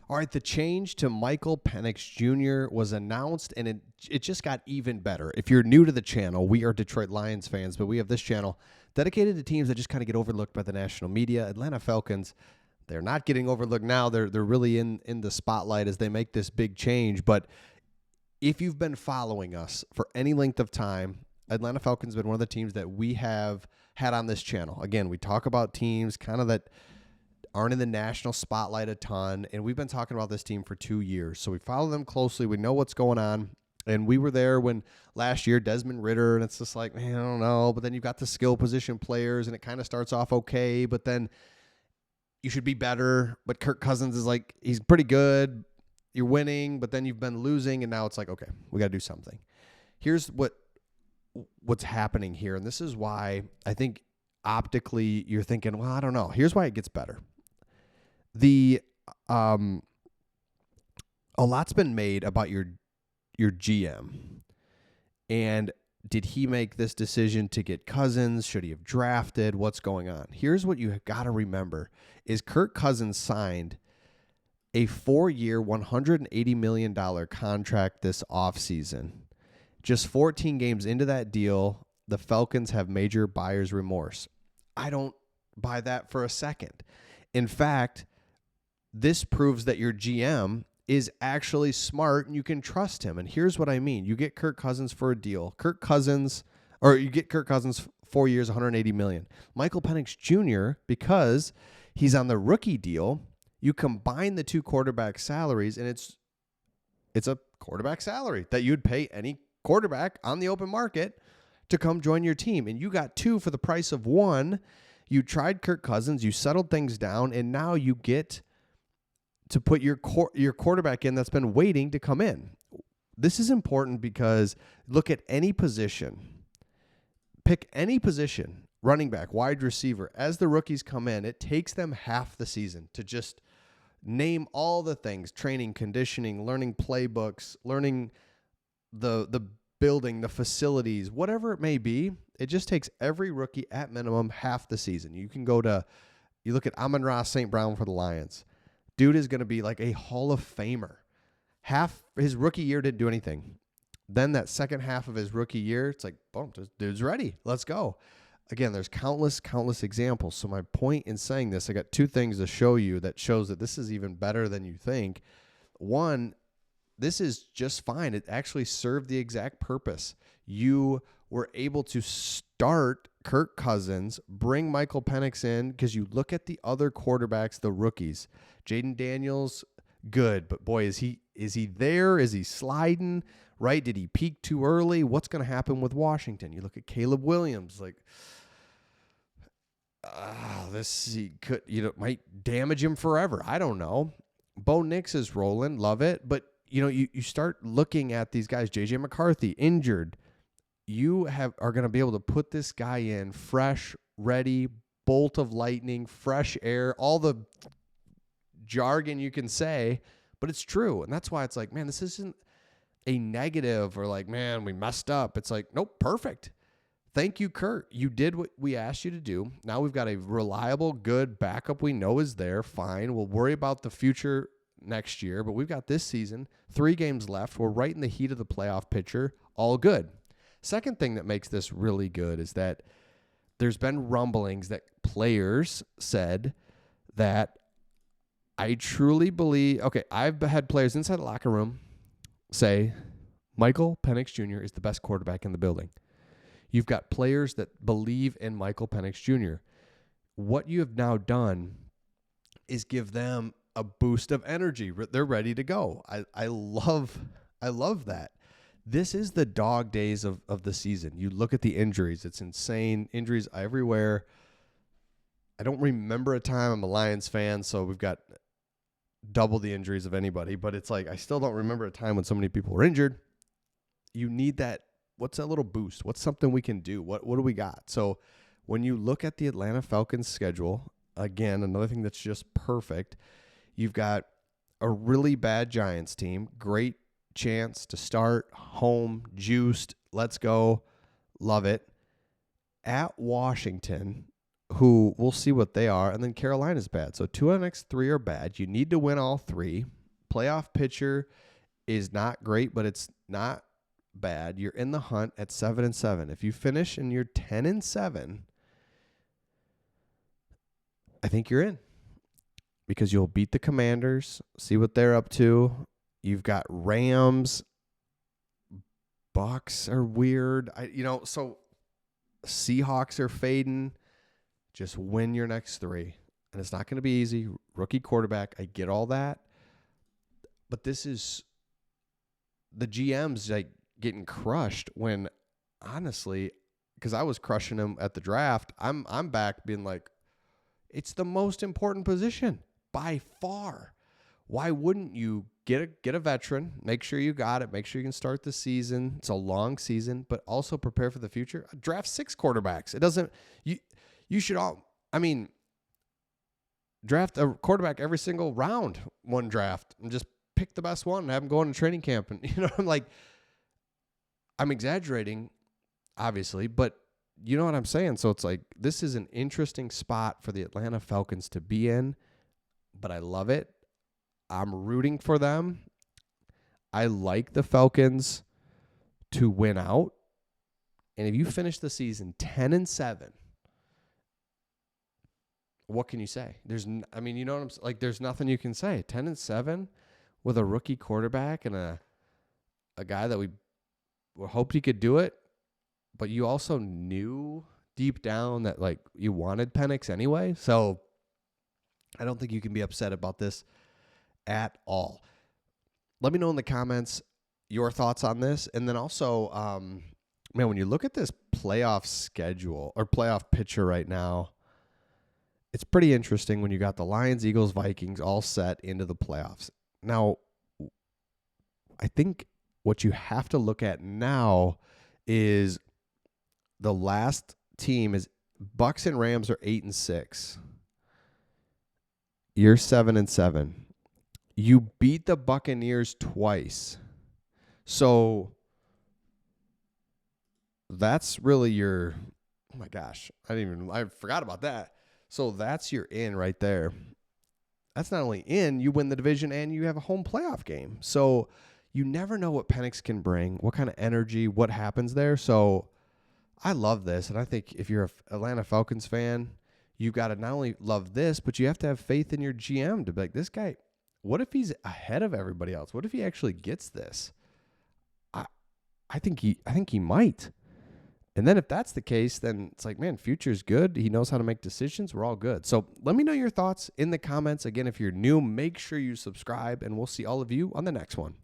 All right, the change to Michael Penix Jr. was announced, and it just got even better. If you're new to the channel, we are Detroit Lions fans, but we have this channel dedicated to teams that just kind of get overlooked by the national media. Atlanta Falcons, they're not getting overlooked now. They're really in the spotlight as they make this big change. But if you've been following us for any length of time, Atlanta Falcons have been one of the teams that we have had on this channel. Again, we talk about teams kind of that aren't in the national spotlight a ton, and we've been talking about this team for 2 years. So we follow them closely. We know what's going on, and we were there when last year Desmond Ridder, and it's just like, man, I don't know. But then you've got the skill position players, and it kind of starts off okay, but then you should be better. But Kirk Cousins is like, he's pretty good. You're winning, but then you've been losing, and now it's like, okay, we got to do something. Here's what's happening here, and this is why I think optically you're thinking, well, I don't know. Here's why it gets better. A lot's been made about your GM, and did he make this decision to get Cousins? Should he have drafted? What's going on? Here's what you have got to remember is Kirk Cousins signed a 4-year, $180 million contract this offseason. Just 14 games into that deal, the Falcons have major buyer's remorse. I don't buy that for a second. In fact, this proves that your GM is actually smart and you can trust him. And here's what I mean. You get Kirk Cousins for a deal. You get Kirk Cousins 4 years, $180 million. Michael Penix Jr., because he's on the rookie deal, you combine the two quarterback salaries, and it's a quarterback salary that you'd pay any quarterback on the open market to come join your team. And you got two for the price of one. You tried Kirk Cousins, you settled things down, and now you get to put your quarterback in that's been waiting to come in. This is important because look at any position. Pick any position, running back, wide receiver. As the rookies come in, it takes them half the season to just name all the things, training, conditioning, learning playbooks, learning the building, the facilities, whatever it may be. It just takes every rookie at minimum half the season. You look at Amon-Ra St. Brown for the Lions. Dude is going to be like a Hall of Famer. Half his rookie year didn't do anything. Then that second half of his rookie year, it's like, boom, this dude's ready. Let's go. Again, there's countless examples. So my point in saying this, I got two things to show you that shows that this is even better than you think. One, this is just fine. It actually served the exact purpose. You were able to start Kirk Cousins, bring Michael Penix in, because you look at the other quarterbacks, the rookies. Jaden Daniels, good, but boy, is he there? Is he sliding? Right? Did he peak too early? What's going to happen with Washington? You look at Caleb Williams, like, might damage him forever. I don't know. Bo Nix is rolling, love it, but you start looking at these guys. JJ McCarthy injured. You are going to be able to put this guy in fresh, ready, bolt of lightning, fresh air, all the jargon you can say, but it's true. And that's why it's like, man, this isn't a negative or like, man, we messed up. It's like, nope, perfect. Thank you, Kurt. You did what we asked you to do. Now we've got a reliable, good backup we know is there. Fine. We'll worry about the future next year, but we've got this season, 3 games left. We're right in the heat of the playoff picture. All good. Second thing that makes this really good is that there's been rumblings that players said that I truly believe, okay, I've had players inside the locker room say Michael Penix Jr. is the best quarterback in the building. You've got players that believe in Michael Penix Jr. What you have now done is give them a boost of energy. They're ready to go. I love that. This is the dog days of the season. You look at the injuries. It's insane. Injuries everywhere. I don't remember a time. I'm a Lions fan, so we've got double the injuries of anybody. But it's like I still don't remember a time when so many people were injured. You need that. What's that little boost? What's something we can do? What do we got? So when you look at the Atlanta Falcons schedule, again, another thing that's just perfect, you've got a really bad Giants team. Great chance to start home, juiced. Let's go. Love it. At Washington, who we'll see what they are, and then Carolina's bad. So 2 of the next 3 are bad. You need to win all 3. Playoff pitcher is not great, but it's not bad. You're in the hunt at 7-7. If you finish and you're 10-7, I think you're in because you'll beat the Commanders, see what they're up to. You've got Rams. Bucks are weird. So Seahawks are fading. Just win your next 3. And it's not going to be easy. Rookie quarterback, I get all that. But this is the GM's like getting crushed when, honestly, because I was crushing him at the draft, I'm back being like, it's the most important position by far. Why wouldn't you get a veteran, make sure you got it, make sure you can start the season. It's a long season, but also prepare for the future. Draft 6 quarterbacks. It doesn't, you should draft a quarterback every single round, one draft, and just pick the best one and have him go into training camp. And, I'm exaggerating, obviously, but you know what I'm saying? So it's like, this is an interesting spot for the Atlanta Falcons to be in, but I love it. I'm rooting for them. I like the Falcons to win out. And if you finish the season 10-7, what can you say? You know what I'm saying? Like, there's nothing you can say. 10-7 with a rookie quarterback and a guy that we hoped he could do it, but you also knew deep down that, like, you wanted Penix anyway. So I don't think you can be upset about this at all. Let me know in the comments your thoughts on this. And then also, when you look at this playoff schedule or playoff picture right now, it's pretty interesting when you got the Lions, Eagles, Vikings all set into the playoffs. Now, I think what you have to look at now is the last team is Bucks and Rams are 8-6. You're 7-7. You beat the Buccaneers twice. So that's really your, oh my gosh, I forgot about that. So that's your in right there. That's not only in, you win the division and you have a home playoff game. So you never know what Penix can bring, what kind of energy, what happens there. So I love this. And I think if you're an Atlanta Falcons fan, you got to not only love this, but you have to have faith in your GM to be like, this guy, what if he's ahead of everybody else? What if he actually gets this? I think he might. And then if that's the case, then it's like, man, future's good. He knows how to make decisions. We're all good. So let me know your thoughts in the comments. Again, if you're new, make sure you subscribe, and we'll see all of you on the next one.